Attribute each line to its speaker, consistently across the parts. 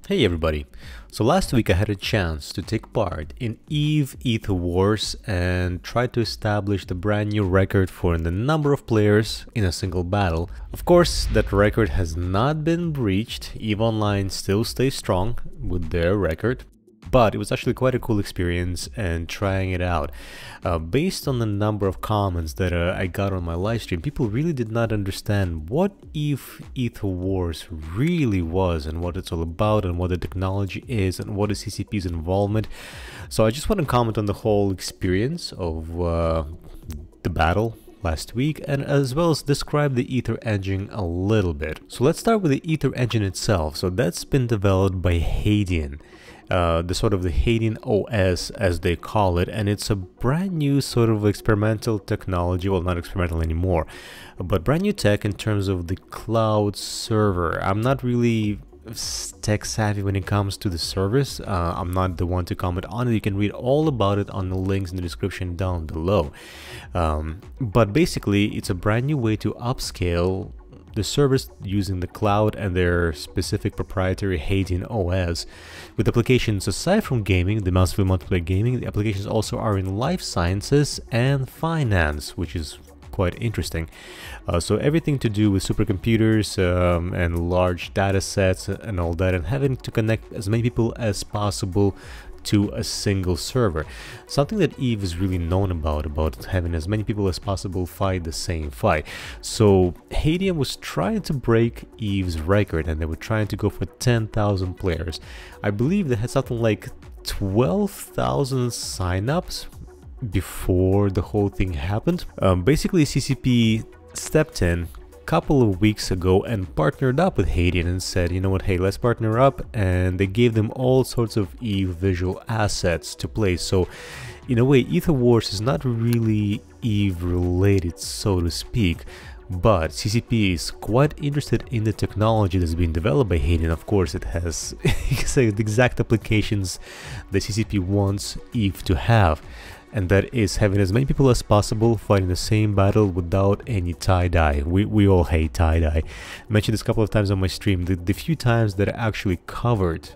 Speaker 1: Hey everybody! So last week I had a chance to take part in Aether Wars and try to establish the brand new record for the number of players in a single battle. Of course, that record has not been breached. EVE Online still stays strong with their record. But it was actually quite a cool experience and trying it out. Based on the number of comments that I got on my livestream, people really did not understand what Aether Wars really was and what it's all about and what the technology is and what is CCP's involvement. So I just want to comment on the whole experience of the battle last week, and as well as describe the Aether Engine a little bit. So let's start with the Aether Engine itself. So that's been developed by Hadean. The sort of the Hadean OS as they call it, and it's a brand new sort of experimental technology, well, not experimental anymore, but brand new tech in terms of the cloud server. I'm not really tech savvy when it comes to the service. I'm not the one to comment on it. You can read all about it on the links in the description down below. But basically it's a brand new way to upscale the servers using the cloud and their specific proprietary Hadean OS. With applications aside from gaming, the massively multiplayer gaming, the applications also are in life sciences and finance, which is quite interesting. So everything to do with supercomputers and large data sets and all that, and having to connect as many people as possible to a single server. Something that EVE is really known about having as many people as possible fight the same fight. So Hadean was trying to break EVE's record, and they were trying to go for 10,000 players. I believe they had something like 12,000 signups before the whole thing happened. Basically CCP stepped in couple of weeks ago and partnered up with Hadean and said, you know what, hey, let's partner up, and they gave them all sorts of EVE visual assets to play. So in a way, Aether Wars is not really EVE related, so to speak, but CCP is quite interested in the technology that's being developed by Hadean. Of course, it has the exact applications that CCP wants EVE to have, and that is having as many people as possible fighting the same battle without any tie-dye. We all hate tie-dye. I mentioned this a couple of times on my stream. The few times that I actually covered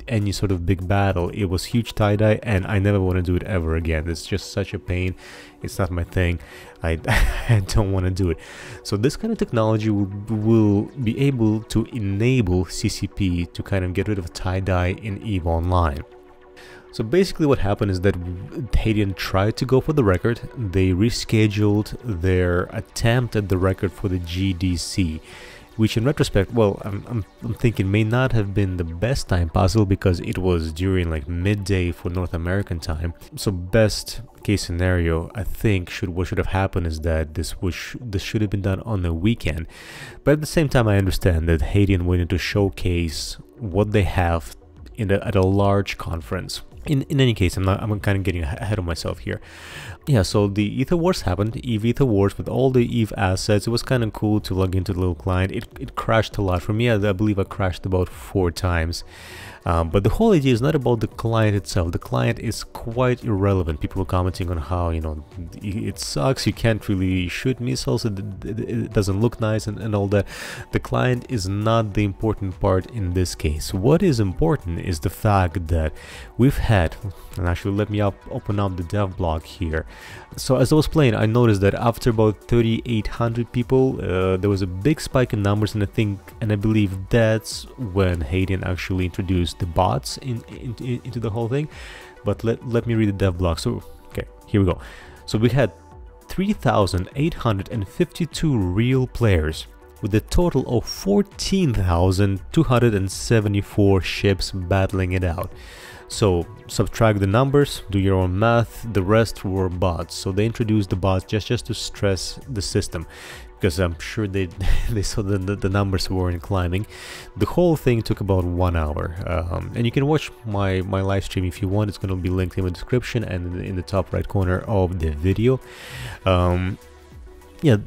Speaker 1: any sort of big battle, it was huge tie-dye, and I never want to do it ever again. It's just such a pain. It's not my thing. I don't want to do it. So this kind of technology will be able to enable CCP to kind of get rid of tie-dye in EVE Online. So basically what happened is that Hadean tried to go for the record. They rescheduled their attempt at the record for the GDC, which in retrospect, well, I'm thinking may not have been the best time possible because it was during like midday for North American time. So best case scenario, I think what should have happened is that this should have been done on the weekend. But at the same time, I understand that Hadean wanted to showcase what they have at a large conference. In any case, I'm kind of getting ahead of myself here. Yeah, so the Aether Wars happened, EVE Aether Wars with all the EVE assets. It was kind of cool to log into the little client. It crashed a lot. For me, I believe I crashed about 4 times. But the whole idea is not about the client itself. The client is quite irrelevant. People were commenting on how, you know, it sucks, you can't really shoot missiles, it doesn't look nice and all that. The client is not the important part in this case. What is important is the fact that we've had, and actually let me open up the dev blog here. So as I was playing, I noticed that after about 3,800 people, there was a big spike in numbers, and I believe that's when Hadean actually introduced the bots into the whole thing. But let me read the dev blog. So okay, here we go. So we had 3,852 real players with a total of 14,274 ships battling it out. So subtract the numbers, do your own math. The rest were bots. So they introduced the bots just to stress the system, because I'm sure they saw that the numbers weren't climbing. The whole thing took about 1 hour, and you can watch my live stream if you want. It's going to be linked in the description and in the top right corner of the video. Yeah,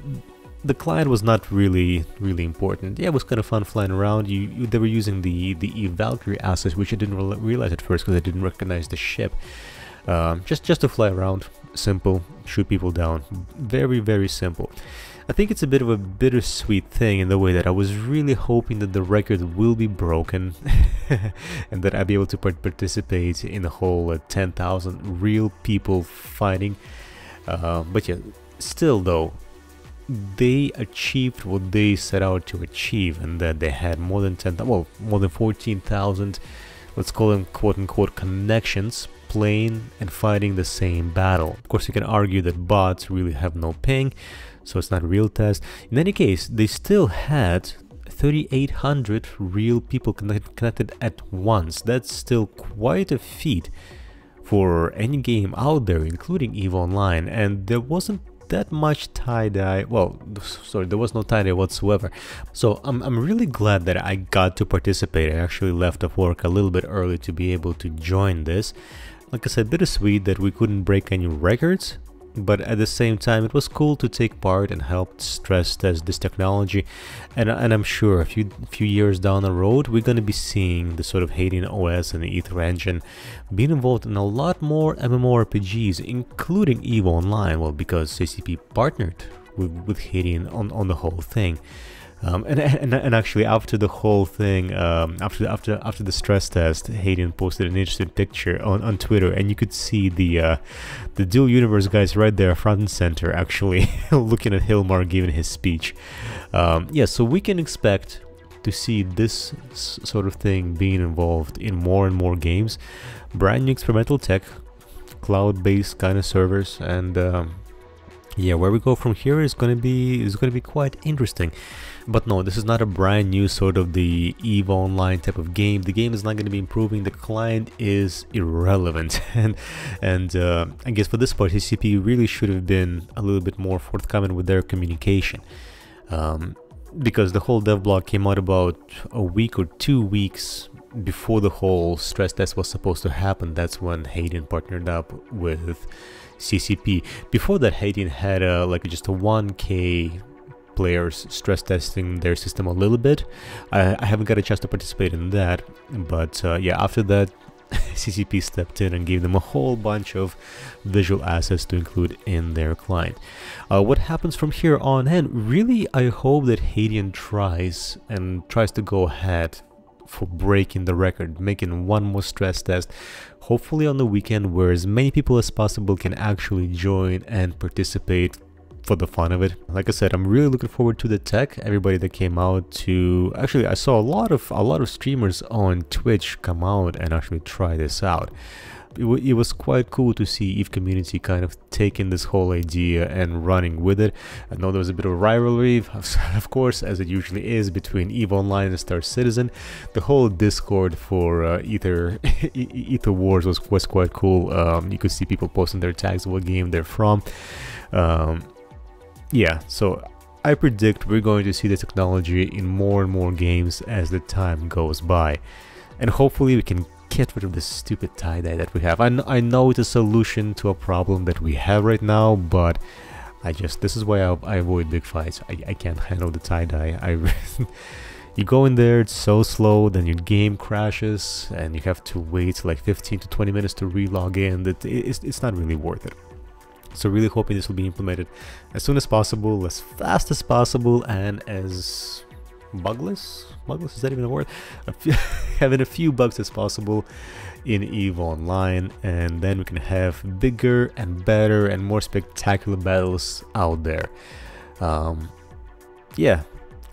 Speaker 1: the client was not really important. Yeah, it was kind of fun flying around. They were using the EVE Valkyrie assets, which I didn't realize at first because I didn't recognize the ship. Just to fly around, simple, shoot people down, very simple. I think it's a bit of a bittersweet thing in the way that I was really hoping that the record will be broken and that I'll be able to participate in the whole 10,000 real people fighting. But yeah, still though, they achieved what they set out to achieve, and that they had more than 14,000, let's call them quote-unquote connections, playing and fighting the same battle. Of course, you can argue that bots really have no ping, so it's not a real test. In any case, they still had 3,800 real people connected at once. That's still quite a feat for any game out there, including EVE Online, and there wasn't that much tie-dye. Well, sorry, there was no tie-dye whatsoever. So I'm really glad that I got to participate. I actually left off work a little bit early to be able to join this. Like I said, bittersweet that we couldn't break any records, but at the same time it was cool to take part and help stress test this technology, and I'm sure a few years down the road we're going to be seeing the sort of Hadean OS and the Aether Engine being involved in a lot more MMORPGs, including EVE Online, well, because CCP partnered with Hadean on the whole thing. And actually, after the whole thing, after the stress test, Hadean posted an interesting picture on Twitter, and you could see the Dual Universe guys right there, front and center, actually looking at Hilmar giving his speech. Yeah, so we can expect to see this sort of thing being involved in more and more games. Brand new experimental tech, cloud-based kind of servers, and yeah, where we go from here is going to be quite interesting. But no, this is not a brand new sort of the EVE Online type of game. The game is not going to be improving. The client is irrelevant, and I guess for this part, CCP really should have been a little bit more forthcoming with their communication, because the whole dev blog came out about a week or 2 weeks before the whole stress test was supposed to happen. That's when Hadean partnered up with CCP. Before that, Hadean had like just a 1K players stress testing their system a little bit. I haven't got a chance to participate in that, but yeah, after that CCP stepped in and gave them a whole bunch of visual assets to include in their client. What happens from here on in, really I hope that Hadean tries to go ahead for breaking the record, making one more stress test, hopefully on the weekend, where as many people as possible can actually join and participate for the fun of it. Like I said, I'm really looking forward to the tech. Everybody that came out to, actually I saw a lot of streamers on Twitch come out and actually try this out. It was quite cool to see EVE community kind of taking this whole idea and running with it. I know there was a bit of rivalry, of course, as it usually is, between EVE Online and Star Citizen. The whole Discord for Aether Wars was quite cool. You could see people posting their tags of what game they're from. Yeah, so I predict we're going to see the technology in more and more games as the time goes by, and hopefully we can get rid of this stupid tie-dye that we have. I know it's a solution to a problem that we have right now, but this is why I avoid big fights. I can't handle the tie-dye. You go in there, it's so slow, then your game crashes and you have to wait like 15 to 20 minutes to re-log in. It's not really worth it. So really hoping this will be implemented as soon as possible, as fast as possible, and as bugless, is that even a word? Having a few bugs as possible in EVE Online, and then we can have bigger and better and more spectacular battles out there. Yeah,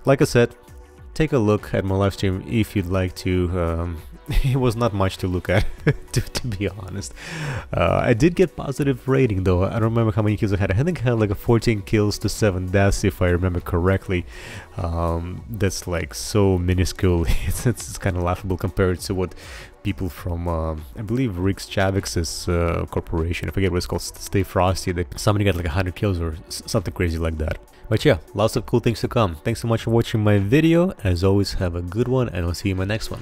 Speaker 1: like I said, take a look at my live stream if you'd like to. It was not much to look at, to be honest. I did get positive rating though. I don't remember how many kills I had. I think I had like a 14 kills to 7 deaths if I remember correctly. That's like so minuscule. It's kind of laughable compared to what people from I believe Rick's Chavik's corporation, I forget what it's called, Stay Frosty, somebody got like 100 kills or something crazy like that. But yeah, lots of cool things to come. Thanks so much for watching my video. As always, have a good one, and I'll see you in my next one.